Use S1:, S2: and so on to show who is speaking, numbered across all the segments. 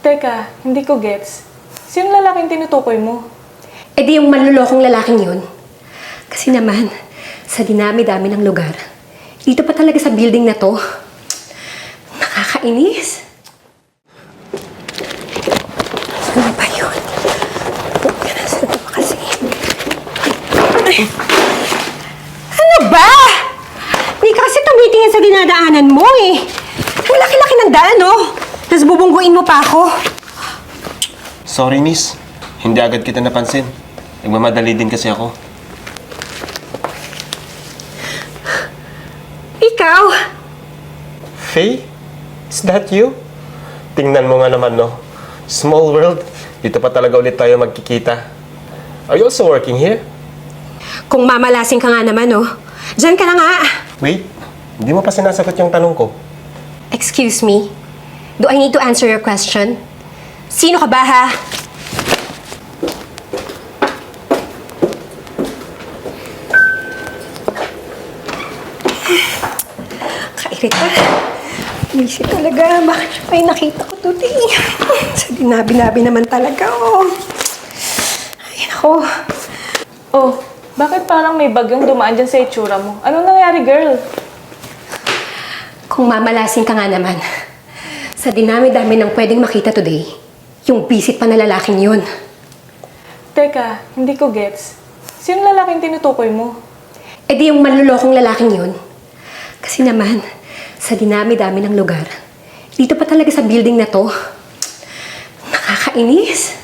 S1: Teka, hindi ko gets. Sinong lalaking tinutukoy mo?
S2: E di yung manlulokong lalaking yun. Kasi naman, sa dinami-dami ng lugar, dito pa talaga sa building na to, nakakainis. Saan ba yun? Saan ba kasi? Ano ba? Di ka kasi tumitingin sa dinadaanan mo eh. Ang laki-laki ng daan, no? Tapos bubungguin mo pa ako.
S3: Sorry, miss. Hindi agad kita napansin. Nagmamadali din kasi ako.
S2: Ikaw?
S3: Faye? Is that you? Tingnan mo nga naman, no? Small world. Dito pa talaga ulit tayo magkikita. Are you also working here?
S2: Kung mamalasing ka nga naman, no? Diyan ka na nga.
S3: Wait. Hindi mo pa sinasagot yung tanong ko.
S2: Excuse me? Do I need to answer your question? Sino ka ba, ha? Kairita. Busy talaga. Bakit siya pa yung nakita ko today? Sa dinabi-nabi naman talaga, oh. Ay, ako.
S1: Oh, bakit parang may bagyong dumaan dyan sa itsura mo? Anong nangyari, girl?
S2: Kung mamalasing ka nga naman, sa dinami-dami ng pwedeng makita today, yung bisit pa na lalaking yun.
S1: Teka, hindi ko gets. Sinong lalaking tinutukoy mo?
S2: E di yung manlulokong lalaking yun. Kasi naman, sa dinami-dami ng lugar, dito pa talaga sa building na to, nakakainis.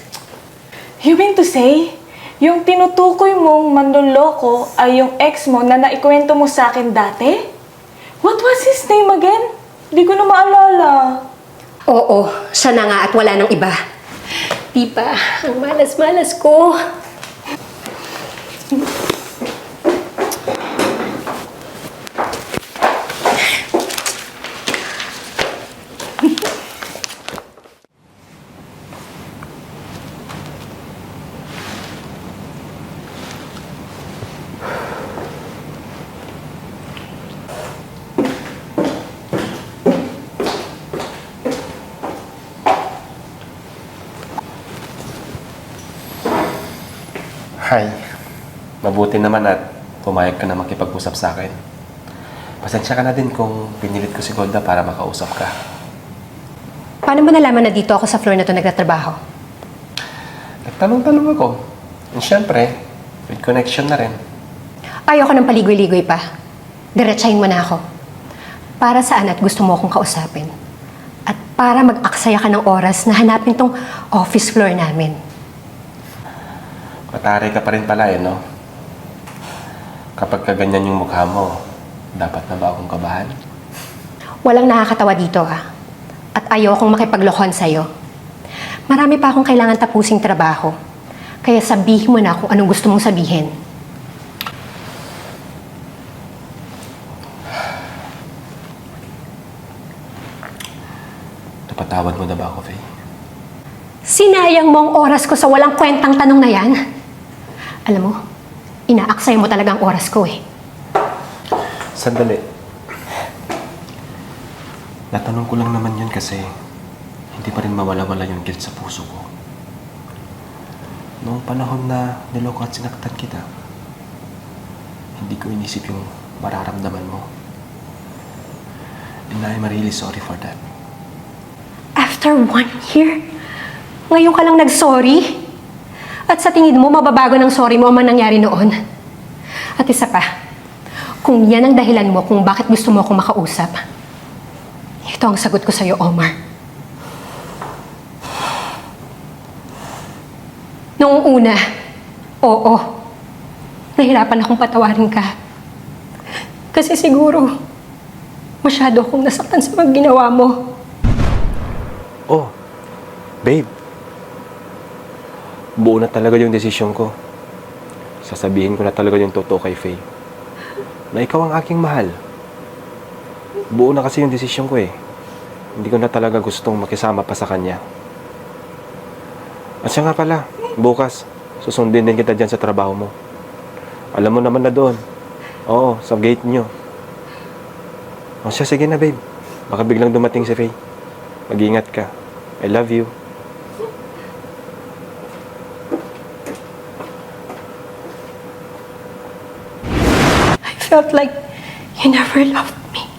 S1: You mean to say, yung tinutukoy mong manloloko ay yung ex mo na naikwento mo sa akin dati? What was his name again? Di ko na maalala.
S2: Oo, siya na nga at wala nang iba. Di ba, ang malas-malas ko.
S3: Hi. Mabuti naman at pumayag ka na makipag-usap sa akin. Pasensya ka na din kung pinilit ko si Golda para makausap ka.
S2: Paano mo nalaman na dito ako sa floor na to nagtatrabaho?
S3: Nagtanong-tanong ako. And syempre, with connection na rin.
S2: Ayoko ng paligoy-ligoy pa. Diretsahin mo na ako. Para saan at gusto mo akong kausapin? At para mag-aksaya ka ng oras na hanapin tong office floor namin.
S3: Matari ka pa rin pala no? Kapag kaganyan yung mukha mo, dapat na ba akong kabahan?
S2: Walang nakakatawa dito, ha? At ayokong makipaglokohan sa'yo. Marami pa akong kailangan tapusing trabaho. Kaya sabihin mo na kung anong gusto mong sabihin.
S3: Napatawad mo na ba ako, Faye?
S2: Sinayang mo ang oras ko sa walang kwentang tanong na yan. Alam mo, inaaksay mo talagang oras ko eh.
S3: Sandali. Natanong ko lang naman yun kasi hindi pa rin mawala-wala yung guilt sa puso ko. Noong panahon na niloko at sinaktan kita, hindi ko inisip yung mararamdaman mo. And I'm really sorry for that.
S2: After 1 year, ngayon ka lang nag-sorry? At sa tingin mo, mababago ng sorry mo ang mga nangyari noon? At isa pa, kung yan ang dahilan mo kung bakit gusto mo akong makausap, ito ang sagot ko sa'yo, Omar. Noong una, oo, nahirapan akong patawarin ka. Kasi siguro, masyado akong nasaktan sa mga ginawa mo.
S3: Oh, babe. Buo na talaga yung desisyon ko. Sasabihin ko na talaga yung totoo kay Faye. Na ikaw ang aking mahal. Buo na kasi yung desisyon ko eh. Hindi ko na talaga gustong makisama pa sa kanya. At siya nga pala, bukas, susundin din kita dyan sa trabaho mo. Alam mo naman na doon. Oo, sa gate nyo. O siya, sige na babe. Baka biglang dumating si Faye. Mag-ingat ka. I love you.
S2: felt like you never loved me.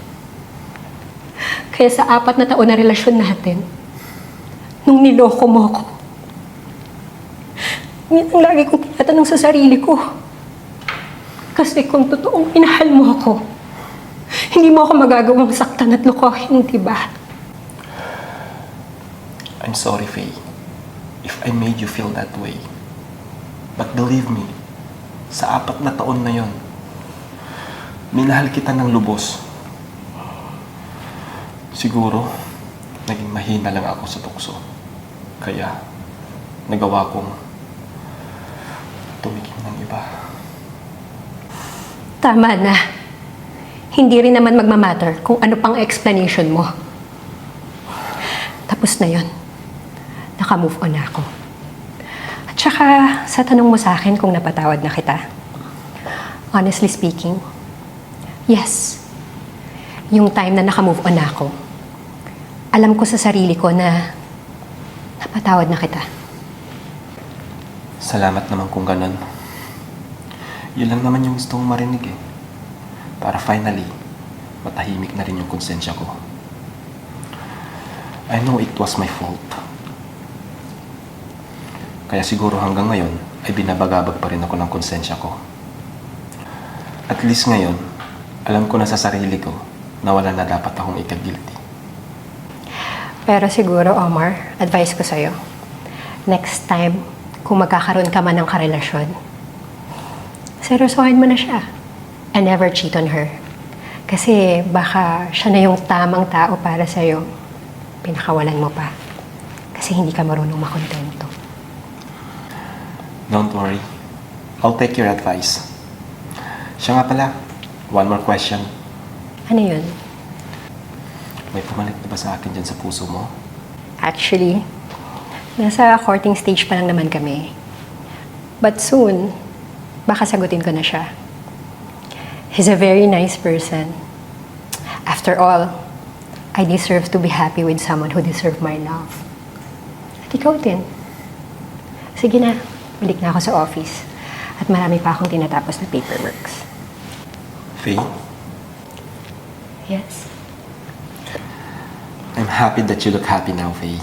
S2: Kaya sa 4 na taon na relasyon natin, nung niloko mo ako, yan ang lagi kong tinatanong sa sarili ko. Kasi kung totoong minahal mo ako, hindi mo ako magagawang saktan at lokohin, di ba?
S3: I'm sorry, Faye, if I made you feel that way. But believe me, sa 4 na taon na yon, minahal kita ng lubos. Siguro, naging mahina lang ako sa tukso. Kaya, nagawa kong tumigil ng iba.
S2: Tama na. Hindi rin naman magmamatter kung ano pang explanation mo. Tapos na yon. Naka-move on na ako. At saka, sa tanong mo sa akin kung napatawad na kita, honestly speaking, yes. Yung time na naka-move on na ako, alam ko sa sarili ko na napatawad na kita.
S3: Salamat naman kung ganun. Yun lang naman yung gusto kong marinig eh. Para finally, matahimik na rin yung konsensya ko. I know it was my fault. Kaya siguro hanggang ngayon, ay binabagabag pa rin ako ng konsensya ko. At least ngayon, alam ko na sa sarili ko na wala na dapat akong ika-guilty.
S2: Pero siguro, Omar, advice ko sa'yo, next time, kung magkakaroon ka man ng karelasyon, seryosohin mo na siya. And never cheat on her. Kasi baka siya na yung tamang tao para sa'yo. Pinakawalan mo pa. Kasi hindi ka marunong makontento.
S3: Don't worry. I'll take your advice. Siya nga pala, one more question.
S2: Ano yun?
S3: May pumalit na ba sa akin dyan sa puso mo?
S2: Actually, nasa courting stage pa lang naman kami. But soon, baka sagutin ko na siya. He's a very nice person. After all, I deserve to be happy with someone who deserves my love. At ikaw din. Sige na, balik na ako sa office. At marami pa akong tinatapos na paperworks.
S3: Faye,
S2: Yes?
S3: I'm happy that you look happy now, Faye.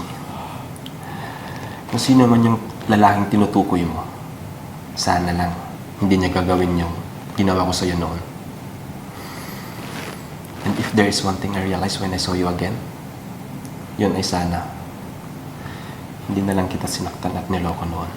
S3: Kung sino man yung lalaking tinutukoy mo, sana lang hindi niya gagawin yung ginawa ko sa'yo noon. And if there is one thing I realized when I saw you again, yun ay sana hindi na lang kita sinaktan at niloko noon.